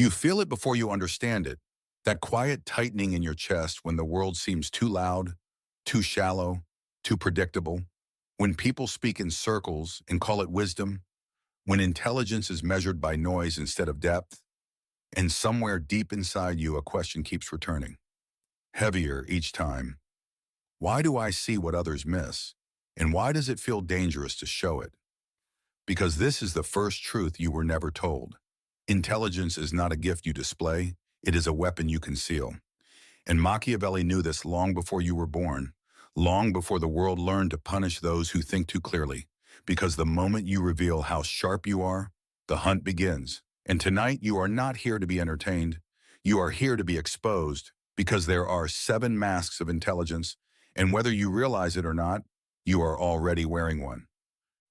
You feel it before you understand it. That quiet tightening in your chest when the world seems too loud, too shallow, too predictable. When people speak in circles and call it wisdom. When intelligence is measured by noise instead of depth. And somewhere deep inside you, a question keeps returning. Heavier each time. Why do I see what others miss? And why does it feel dangerous to show it? Because this is the first truth you were never told. Intelligence is not a gift you display, it is a weapon you conceal. And Machiavelli knew this long before you were born, long before the world learned to punish those who think too clearly. Because the moment you reveal how sharp you are, the hunt begins. And tonight you are not here to be entertained, you are here to be exposed, because there are 7 masks of intelligence, and whether you realize it or not, you are already wearing one.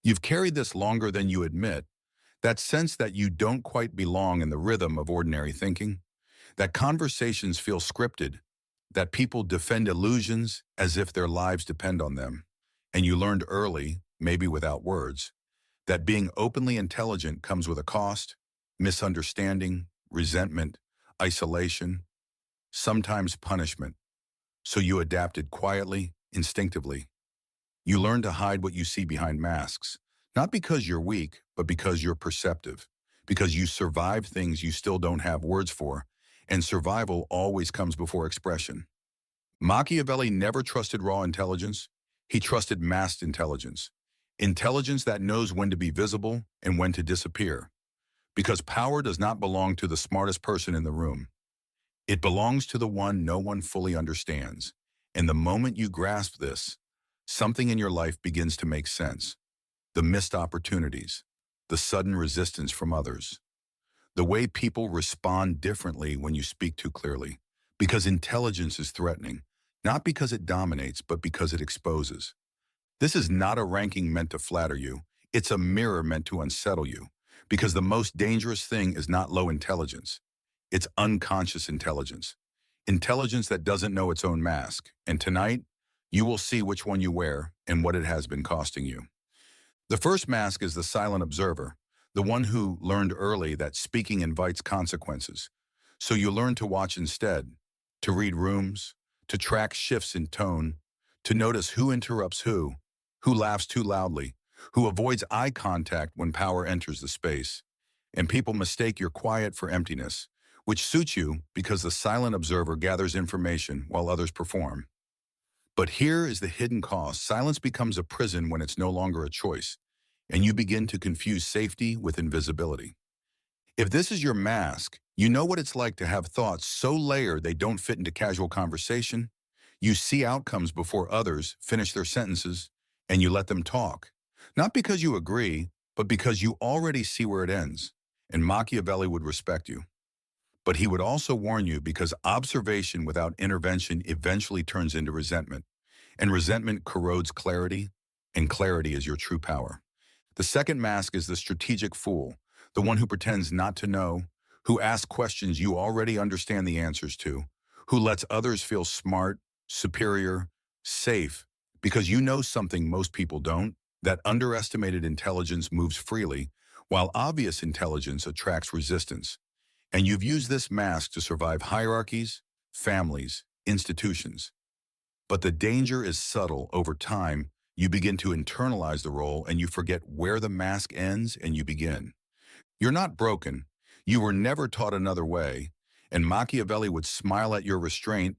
You've carried this longer than you admit, that sense that you don't quite belong in the rhythm of ordinary thinking, that conversations feel scripted, that people defend illusions as if their lives depend on them. And you learned early, maybe without words, that being openly intelligent comes with a cost, misunderstanding, resentment, isolation, sometimes punishment. So you adapted quietly, instinctively. You learn to hide what you see behind masks, not because you're weak, but because you're perceptive, because you survive things you still don't have words for, and survival always comes before expression. Machiavelli never trusted raw intelligence, he trusted masked intelligence. Intelligence that knows when to be visible and when to disappear. Because power does not belong to the smartest person in the room. It belongs to the one no one fully understands. And the moment you grasp this, something in your life begins to make sense. The missed opportunities, the sudden resistance from others, the way people respond differently when you speak too clearly. Because intelligence is threatening, not because it dominates, but because it exposes. This is not a ranking meant to flatter you. It's a mirror meant to unsettle you. Because the most dangerous thing is not low intelligence. It's unconscious intelligence. Intelligence that doesn't know its own mask. And tonight, you will see which one you wear and what it has been costing you. The first mask is the silent observer, the one who learned early that speaking invites consequences. So you learn to watch instead, to read rooms, to track shifts in tone, to notice who interrupts who laughs too loudly, who avoids eye contact when power enters the space. And people mistake your quiet for emptiness, which suits you because the silent observer gathers information while others perform. But here is the hidden cost. Silence becomes a prison when it's no longer a choice, and you begin to confuse safety with invisibility. If this is your mask, you know what it's like to have thoughts so layered they don't fit into casual conversation. You see outcomes before others finish their sentences, and you let them talk. Not because you agree, but because you already see where it ends, and Machiavelli would respect you. But he would also warn you because observation without intervention eventually turns into resentment, and resentment corrodes clarity, and clarity is your true power. The second mask is the strategic fool, the one who pretends not to know, who asks questions you already understand the answers to, who lets others feel smart, superior, safe, because you know something most people don't, that underestimated intelligence moves freely, while obvious intelligence attracts resistance. And you've used this mask to survive hierarchies, families, institutions. But the danger is subtle. Over time, you begin to internalize the role and you forget where the mask ends and you begin. You're not broken. You were never taught another way. And Machiavelli would smile at your restraint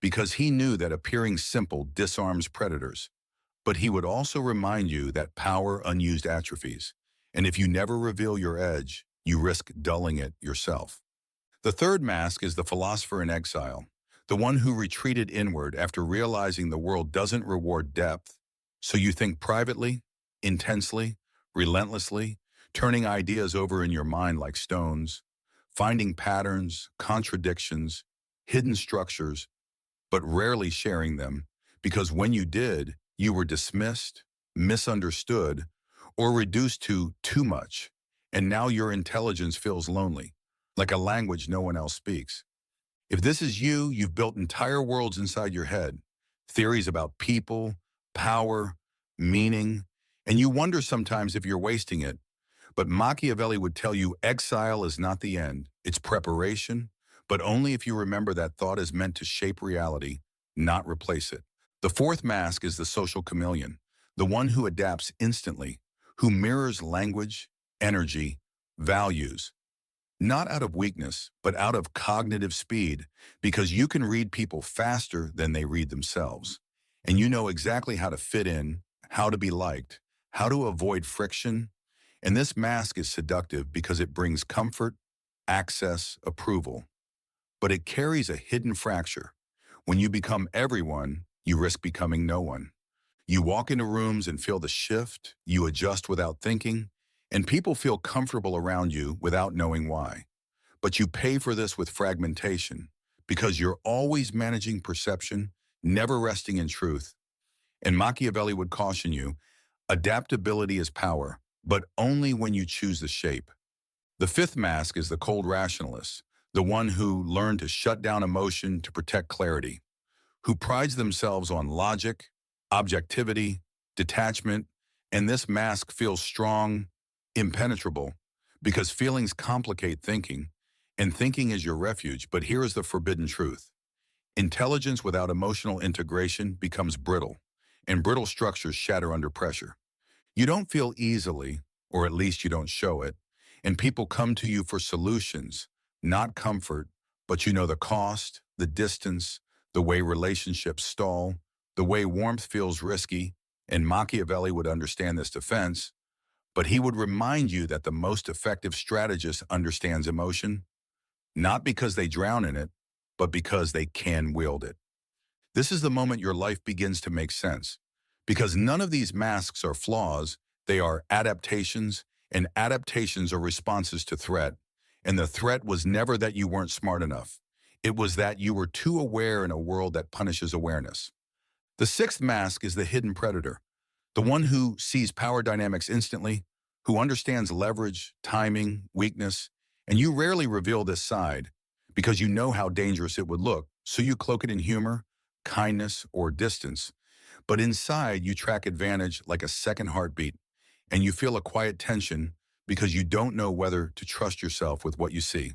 because he knew that appearing simple disarms predators. But he would also remind you that power unused atrophies. And if you never reveal your edge, you risk dulling it yourself. The third mask is the philosopher in exile, the one who retreated inward after realizing the world doesn't reward depth. So you think privately, intensely, relentlessly, turning ideas over in your mind like stones, finding patterns, contradictions, hidden structures, but rarely sharing them, because when you did, you were dismissed, misunderstood, or reduced to too much. And now your intelligence feels lonely, like a language no one else speaks. If this is you, you've built entire worlds inside your head, theories about people, power, meaning, and you wonder sometimes if you're wasting it. But Machiavelli would tell you exile is not the end, it's preparation, but only if you remember that thought is meant to shape reality, not replace it. The fourth mask is the social chameleon, the one who adapts instantly, who mirrors language, energy, values, not out of weakness, but out of cognitive speed, because you can read people faster than they read themselves. And you know exactly how to fit in, how to be liked, how to avoid friction. And this mask is seductive because it brings comfort, access, approval. But it carries a hidden fracture. When you become everyone, you risk becoming no one. You walk into rooms and feel the shift, you adjust without thinking, and people feel comfortable around you without knowing why. But you pay for this with fragmentation because you're always managing perception, never resting in truth. And Machiavelli would caution you, adaptability is power, but only when you choose the shape. The fifth mask is the cold rationalist, the one who learned to shut down emotion to protect clarity, who prides themselves on logic, objectivity, detachment, and this mask feels strong, impenetrable, because feelings complicate thinking, and thinking is your refuge. But here is the forbidden truth. Intelligence without emotional integration becomes brittle, and brittle structures shatter under pressure. You don't feel easily, or at least you don't show it, and people come to you for solutions, not comfort, but you know the cost, the distance, the way relationships stall, the way warmth feels risky, and Machiavelli would understand this defense, but he would remind you that the most effective strategist understands emotion, not because they drown in it, but because they can wield it. This is the moment your life begins to make sense, because none of these masks are flaws, they are adaptations, and adaptations are responses to threat. And the threat was never that you weren't smart enough. It was that you were too aware in a world that punishes awareness. The sixth mask is the hidden predator, the one who sees power dynamics instantly, who understands leverage, timing, weakness, and you rarely reveal this side because you know how dangerous it would look, so you cloak it in humor, kindness, or distance. But inside, you track advantage like a second heartbeat, and you feel a quiet tension because you don't know whether to trust yourself with what you see.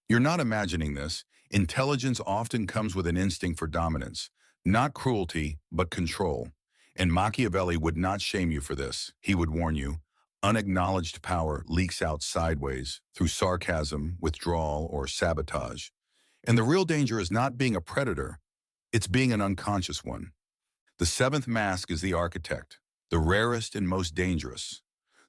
You're not imagining this. Intelligence often comes with an instinct for dominance, not cruelty, but control. And Machiavelli would not shame you for this. He would warn you, unacknowledged power leaks out sideways through sarcasm, withdrawal, or sabotage. And the real danger is not being a predator, it's being an unconscious one. The seventh mask is the architect, the rarest and most dangerous,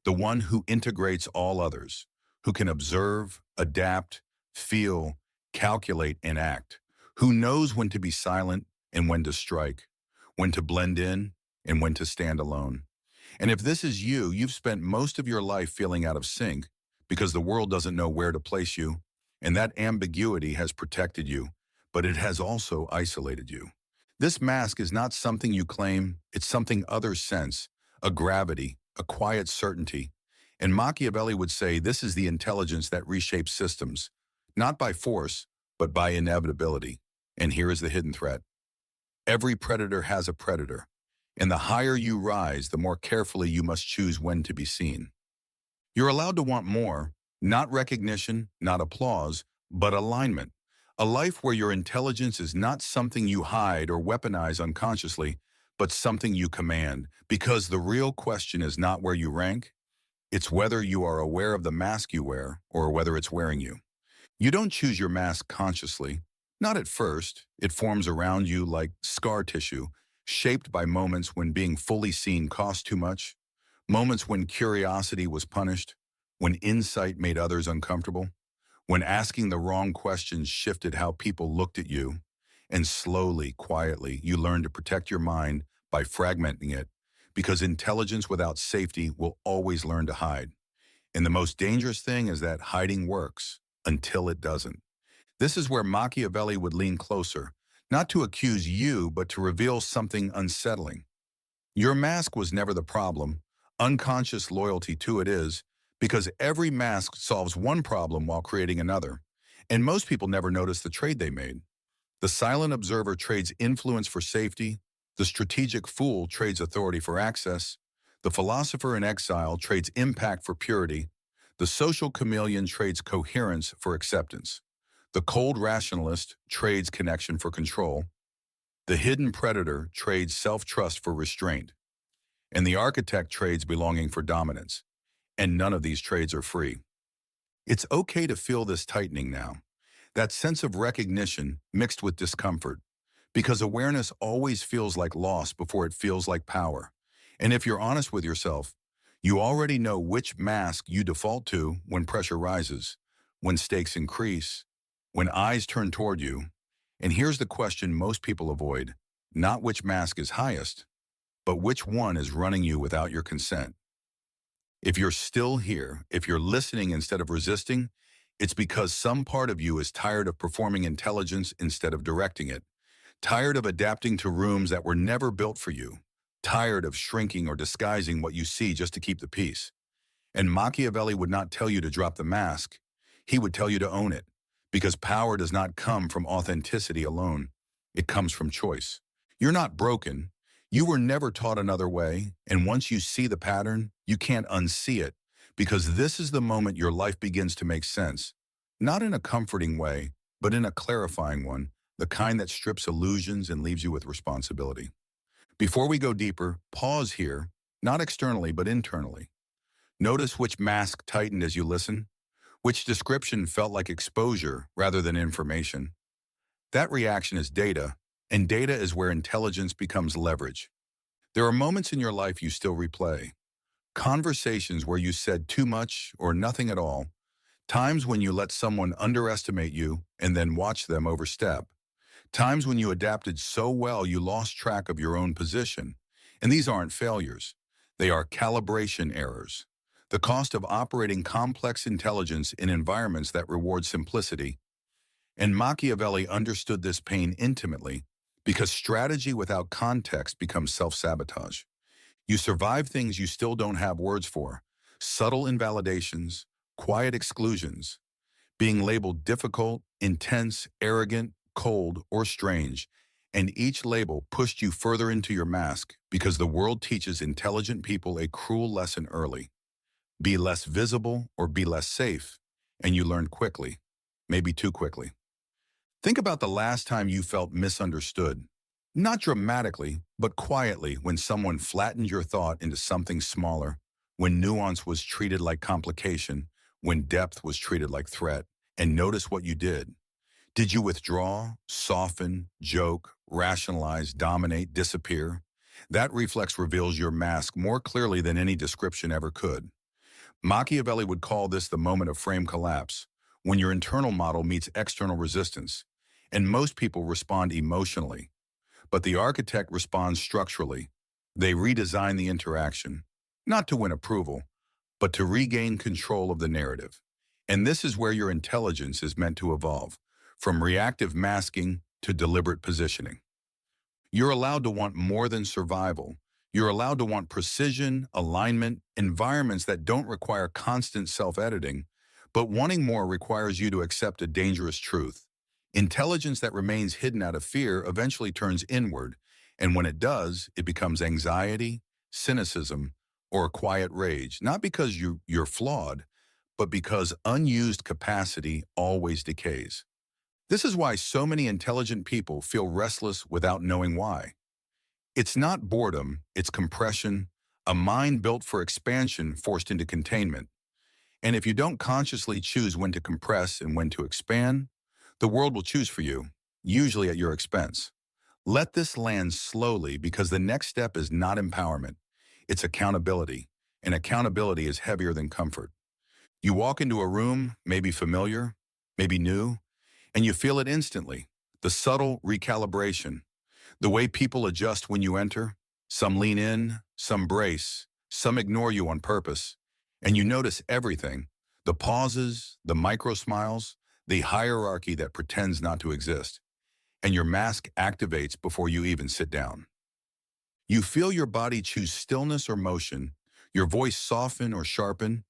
the one who integrates all others, who can observe, adapt, feel, calculate, and act, who knows when to be silent and when to strike, when to blend in and when to stand alone. And if this is you, you've spent most of your life feeling out of sync because the world doesn't know where to place you, and that ambiguity has protected you, but it has also isolated you. This mask is not something you claim, it's something others sense, a gravity, a quiet certainty. And Machiavelli would say this is the intelligence that reshapes systems, not by force, but by inevitability. And here is the hidden threat. Every predator has a predator, and the higher you rise, the more carefully you must choose when to be seen. You're allowed to want more, not recognition, not applause, but alignment. A life where your intelligence is not something you hide or weaponize unconsciously, but something you command. Because the real question is not where you rank, it's whether you are aware of the mask you wear or whether it's wearing you. You don't choose your mask consciously. Not at first. It forms around you like scar tissue, shaped by moments when being fully seen cost too much, moments when curiosity was punished, when insight made others uncomfortable, when asking the wrong questions shifted how people looked at you, and slowly, quietly, you learn to protect your mind by fragmenting it, because intelligence without safety will always learn to hide. And the most dangerous thing is that hiding works until it doesn't. This is where Machiavelli would lean closer, not to accuse you, but to reveal something unsettling. Your mask was never the problem. Unconscious loyalty to it is, because every mask solves one problem while creating another. And most people never notice the trade they made. The silent observer trades influence for safety. The strategic fool trades authority for access. The philosopher in exile trades impact for purity. The social chameleon trades coherence for acceptance. The cold rationalist trades connection for control. The hidden predator trades self-trust for restraint. And the architect trades belonging for dominance. And none of these trades are free. It's okay to feel this tightening now. That sense of recognition mixed with discomfort. Because awareness always feels like loss before it feels like power. And if you're honest with yourself, you already know which mask you default to when pressure rises, when stakes increase, when eyes turn toward you. And here's the question most people avoid: not which mask is highest, but which one is running you without your consent. If you're still here, if you're listening instead of resisting, it's because some part of you is tired of performing intelligence instead of directing it, tired of adapting to rooms that were never built for you, tired of shrinking or disguising what you see just to keep the peace. And Machiavelli would not tell you to drop the mask. He would tell you to own it, because power does not come from authenticity alone. It comes from choice. You're not broken. You were never taught another way, and once you see the pattern, you can't unsee it, because this is the moment your life begins to make sense. Not in a comforting way, but in a clarifying one, the kind that strips illusions and leaves you with responsibility. Before we go deeper, pause here, not externally but internally. Notice which mask tightened as you listen, which description felt like exposure rather than information. That reaction is data, and data is where intelligence becomes leverage. There are moments in your life you still replay. Conversations where you said too much or nothing at all. Times when you let someone underestimate you and then watch them overstep. Times when you adapted so well you lost track of your own position. And these aren't failures. They are calibration errors. The cost of operating complex intelligence in environments that reward simplicity. And Machiavelli understood this pain intimately, because strategy without context becomes self-sabotage. You survive things you still don't have words for: subtle invalidations, quiet exclusions, being labeled difficult, intense, arrogant, cold, or strange. And each label pushed you further into your mask, because the world teaches intelligent people a cruel lesson early. Be less visible or be less safe, and you learn quickly, maybe too quickly. Think about the last time you felt misunderstood. Not dramatically, but quietly, when someone flattened your thought into something smaller, when nuance was treated like complication, when depth was treated like threat. And notice what you did. Did you withdraw, soften, joke, rationalize, dominate, disappear? That reflex reveals your mask more clearly than any description ever could. Machiavelli would call this the moment of frame collapse, when your internal model meets external resistance, and most people respond emotionally. But the architect responds structurally. They redesign the interaction, not to win approval, but to regain control of the narrative. And this is where your intelligence is meant to evolve, from reactive masking to deliberate positioning. You're allowed to want more than survival. You're allowed to want precision, alignment, environments that don't require constant self-editing, but wanting more requires you to accept a dangerous truth. Intelligence that remains hidden out of fear eventually turns inward, and when it does, it becomes anxiety, cynicism, or a quiet rage, not because you're flawed, but because unused capacity always decays. This is why so many intelligent people feel restless without knowing why. It's not boredom, it's compression, a mind built for expansion forced into containment. And if you don't consciously choose when to compress and when to expand, the world will choose for you, usually at your expense. Let this land slowly, because the next step is not empowerment, it's accountability, and accountability is heavier than comfort. You walk into a room, maybe familiar, maybe new, and you feel it instantly, the subtle recalibration, the way people adjust when you enter. Some lean in, some brace, some ignore you on purpose, and you notice everything: the pauses, the micro smiles, the hierarchy that pretends not to exist. And your mask activates before you even sit down. You feel your body choose stillness or motion, your voice soften or sharpen,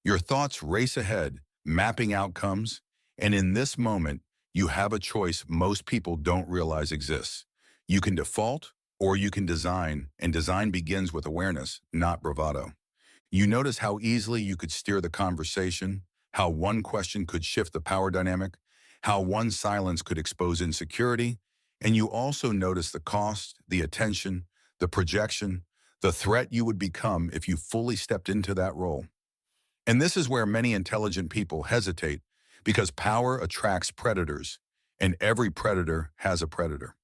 your thoughts race ahead, mapping outcomes, and in this moment, you have a choice most people don't realize exists. You can default or you can design, and design begins with awareness, not bravado. You notice how easily you could steer the conversation, how one question could shift the power dynamic, how one silence could expose insecurity, and you also notice the cost, the attention, the projection, the threat you would become if you fully stepped into that role. And this is where many intelligent people hesitate because power attracts predators, and every predator has a predator.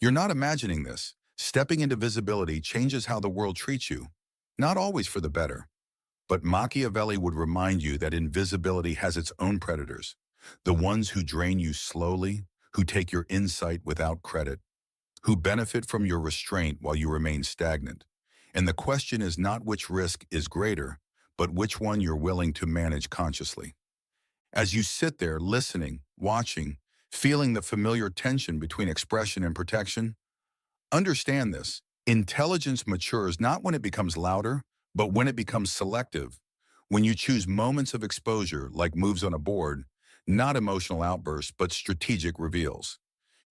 You're not imagining this. Stepping into visibility changes how the world treats you, not always for the better. But Machiavelli would remind you that invisibility has its own predators, the ones who drain you slowly, who take your insight without credit, who benefit from your restraint while you remain stagnant. And the question is not which risk is greater, but which one you're willing to manage consciously. As you sit there listening, watching, feeling the familiar tension between expression and protection, understand this. Intelligence matures not when it becomes louder, but when it becomes selective. When you choose moments of exposure, like moves on a board, not emotional outbursts, but strategic reveals.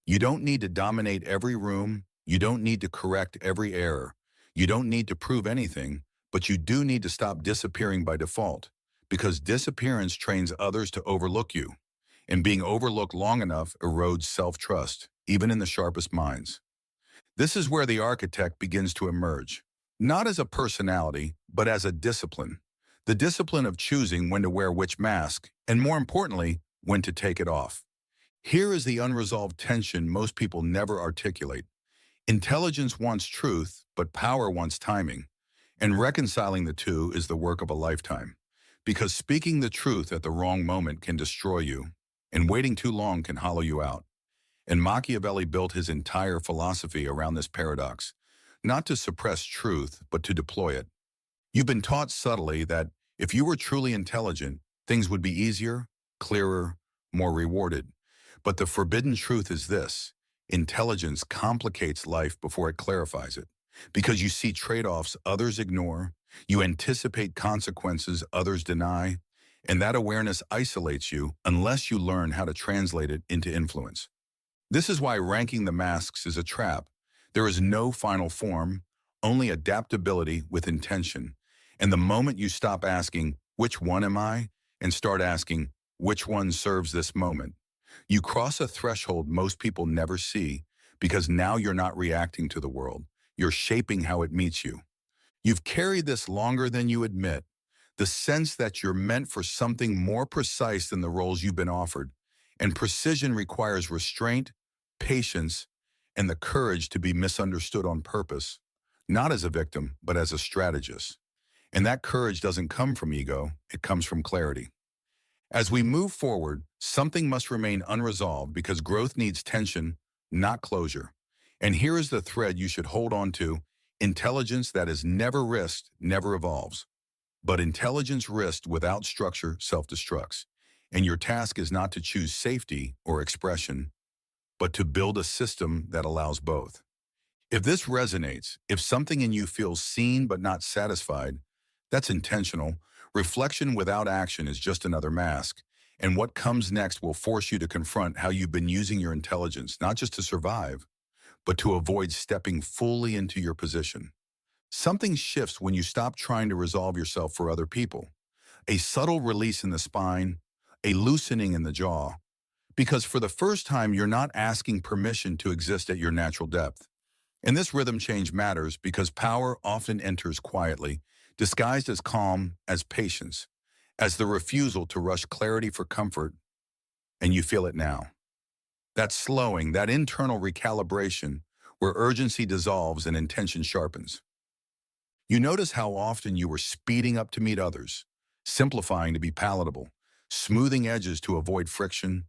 You don't need to dominate every room. You don't need to correct every error. You don't need to prove anything, but you do need to stop disappearing by default, because disappearance trains others to overlook you. And being overlooked long enough erodes self-trust, even in the sharpest minds. This is where the architect begins to emerge, not as a personality, but as a discipline. The discipline of choosing when to wear which mask, and more importantly, when to take it off. Here is the unresolved tension most people never articulate. Intelligence wants truth, but power wants timing. And reconciling the two is the work of a lifetime. Because speaking the truth at the wrong moment can destroy you, and waiting too long can hollow you out. And Machiavelli built his entire philosophy around this paradox, not to suppress truth, but to deploy it. You've been taught subtly that if you were truly intelligent, things would be easier, clearer, more rewarded. But the forbidden truth is this: intelligence complicates life before it clarifies it. Because you see trade-offs others ignore, you anticipate consequences others deny, and that awareness isolates you unless you learn how to translate it into influence. This is why ranking the masks is a trap. There is no final form, only adaptability with intention. And the moment you stop asking, which one am I, and start asking, which one serves this moment, you cross a threshold most people never see, because now you're not reacting to the world. You're shaping how it meets you. You've carried this longer than you admit, the sense that you're meant for something more precise than the roles you've been offered. And precision requires restraint, patience, and the courage to be misunderstood on purpose, not as a victim, but as a strategist. And that courage doesn't come from ego, it comes from clarity. As we move forward, something must remain unresolved because growth needs tension, not closure. And here is the thread you should hold on to: intelligence that is never risked never evolves. But intelligence risked without structure self-destructs. And your task is not to choose safety or expression, but to build a system that allows both. If this resonates, if something in you feels seen but not satisfied, that's intentional. Reflection without action is just another mask. And what comes next will force you to confront how you've been using your intelligence, not just to survive, but to avoid stepping fully into your position. Something shifts when you stop trying to resolve yourself for other people. A subtle release in the spine, a loosening in the jaw, because for the first time, you're not asking permission to exist at your natural depth. And this rhythm change matters because power often enters quietly, disguised as calm, as patience, as the refusal to rush clarity for comfort, and you feel it now. That slowing, that internal recalibration, where urgency dissolves and intention sharpens. You notice how often you were speeding up to meet others, simplifying to be palatable, smoothing edges to avoid friction,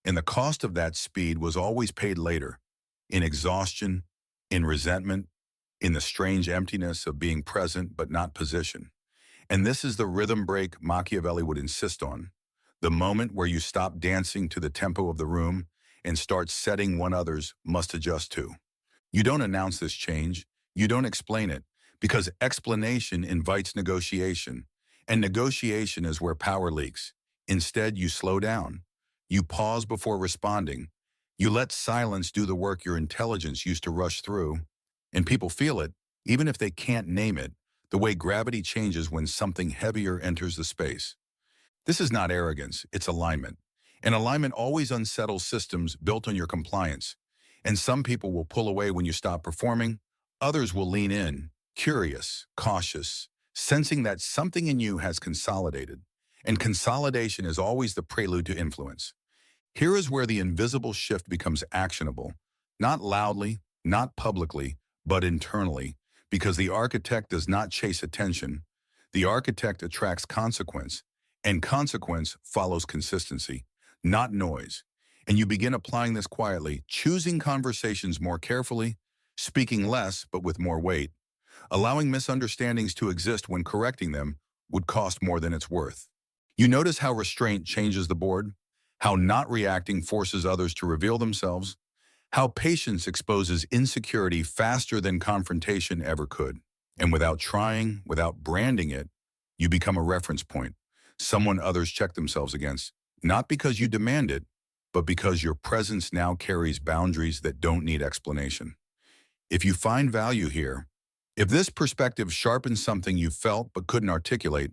and the cost of that speed was always paid later, in exhaustion, in resentment, in the strange emptiness of being present but not positioned. And this is the rhythm break Machiavelli would insist on, the moment where you stop dancing to the tempo of the room and start setting what others must adjust to. You don't announce this change, you don't explain it, because explanation invites negotiation, and negotiation is where power leaks. Instead, you slow down. You pause before responding. You let silence do the work your intelligence used to rush through. And people feel it, even if they can't name it. the way gravity changes when something heavier enters the space. This is not arrogance, it's alignment. And alignment always unsettles systems built on your compliance. And some people will pull away when you stop performing, others will lean in, curious, cautious, sensing that something in you has consolidated. And consolidation is always the prelude to influence. Here is where the invisible shift becomes actionable, not loudly, not publicly, but internally, because the architect does not chase attention. The architect attracts consequence, and consequence follows consistency, not noise. And you begin applying this quietly, choosing conversations more carefully, speaking less but with more weight. Allowing misunderstandings to exist when correcting them would cost more than it's worth. You notice how restraint changes the board, how not reacting forces others to reveal themselves, how patience exposes insecurity faster than confrontation ever could. And without trying, without branding it, you become a reference point, someone others check themselves against, not because you demand it, but because your presence now carries boundaries that don't need explanation. If you find value here, if this perspective sharpens something you felt but couldn't articulate,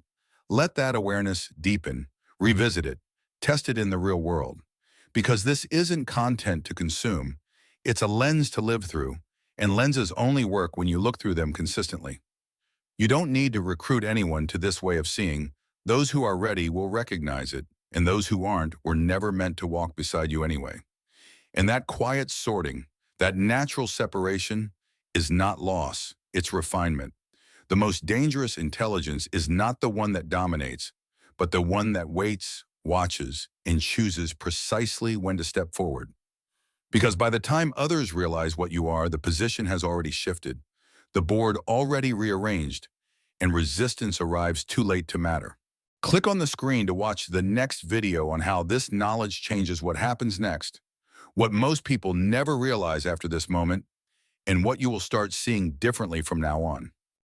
let that awareness deepen, revisit it, test it in the real world. Because this isn't content to consume, it's a lens to live through, and lenses only work when you look through them consistently. You don't need to recruit anyone to this way of seeing. Those who are ready will recognize it, and those who aren't were never meant to walk beside you anyway. And that quiet sorting, that natural separation, is not loss, it's refinement. The most dangerous intelligence is not the one that dominates, but the one that waits, watches, and chooses precisely when to step forward. Because by the time others realize what you are, the position has already shifted, the board already rearranged, and resistance arrives too late to matter. Click on the screen to watch the next video on how this knowledge changes what happens next, what most people never realize after this moment, and what you will start seeing differently from now on.